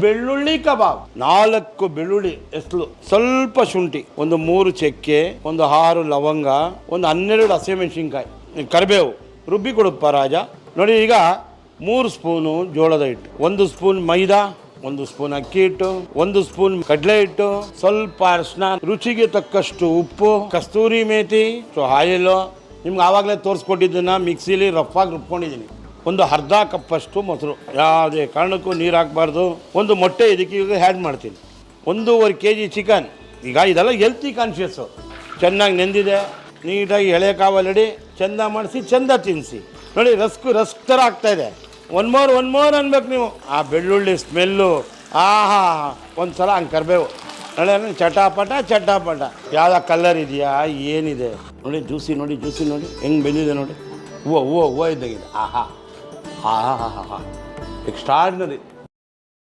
ಬೆಳ್ಳುಳ್ಳಿ ಕಬಾಬ್, 4 ಬೆಳ್ಳುಳ್ಳಿ ಎಸ್ಲು, ಸ್ವಲ್ಪ ಶುಂಠಿ, ಒಂದು 3 ಚಕ್ಕೆ, ಒಂದು 6 ಲವಂಗ, ಒಂದು 12 ಹಸಿಮೆಣಸಿನ್ಕಾಯಿ, ಕರಿಬೇವು ರುಬ್ಬಿ ಕೊಡುತ್ತಪ್ಪ ರಾಜ. ನೋಡಿ, ಈಗ 3 ಸ್ಪೂನು ಜೋಳದ ಹಿಟ್ಟು, 1 ಸ್ಪೂನ್ ಮೈದಾ, 1 ಸ್ಪೂನ್ ಅಕ್ಕಿ ಹಿಟ್ಟು, 1 ಸ್ಪೂನ್ ಕಡಲೆ ಹಿಟ್ಟು, ಸ್ವಲ್ಪ ಅರಿಶಿನ, ರುಚಿಗೆ ತಕ್ಕಷ್ಟು ಉಪ್ಪು, ಕಸ್ತೂರಿ ಮೇಥಿ, ಆಯಿಲ್. ನಿಮ್ಗೆ ಆವಾಗಲೇ ತೋರಿಸ್ಕೊಟ್ಟಿದ್ದನ್ನ ಮಿಕ್ಸಿಲಿ ರಫ್ ಆಗಿ ರುಬ್ಕೊಂಡಿದ್ದೀನಿ. ಒಂದು ಅರ್ಧ ಕಪ್ಪಷ್ಟು ಮೊಸರು, ಯಾವುದೇ ಕಾರಣಕ್ಕೂ ನೀರು ಹಾಕಬಾರ್ದು. ಒಂದು ಮೊಟ್ಟೆ ಇದಕ್ಕೆ ಈಗ ಆ್ಯಡ್ ಮಾಡ್ತೀನಿ. 1.5 kg ಚಿಕನ್. ಈಗ ಇದೆಲ್ಲ ಹೆಲ್ತಿ ಕಾನ್ಷಿಯಸ್ಸು. ಚೆನ್ನಾಗಿ ನೆಂದಿದೆ, ನೀಟಾಗಿ ಎಳೆ ಕಾವಲಿಡಿ, ಚೆಂದ ಮಾಡಿಸಿ, ಚೆಂದ ತಿನ್ನಿಸಿ. ನೋಡಿ, ರಸ್ಕ್ ಥರ ಆಗ್ತಾಯಿದೆ. ಒನ್ ಮೋರ್ ಅನ್ಬೇಕು ನೀವು. ಆ ಬೆಳ್ಳುಳ್ಳಿ ಸ್ಮೆಲ್ಲು, ಆಹಾ, ಒಂದು ಸಲ ಹಂಗೆ ಕರಿಬೇವು. ನೋಡಿ, ಚಟಾಪಟ ಯಾವ್ದು ಕಲರ್ ಇದೆಯಾ, ಏನಿದೆ ನೋಡಿ. ಜ್ಯೂಸಿ ನೋಡಿ ಹೆಂಗೆ ಬೆಂದಿದೆ ನೋಡಿ. ಹೂವು ಇದ್ದಾಗಿದೆ. ಆಹಾ ಎಕ್ಸ್ಟ್ರಾರ್ಡಿನರಿ.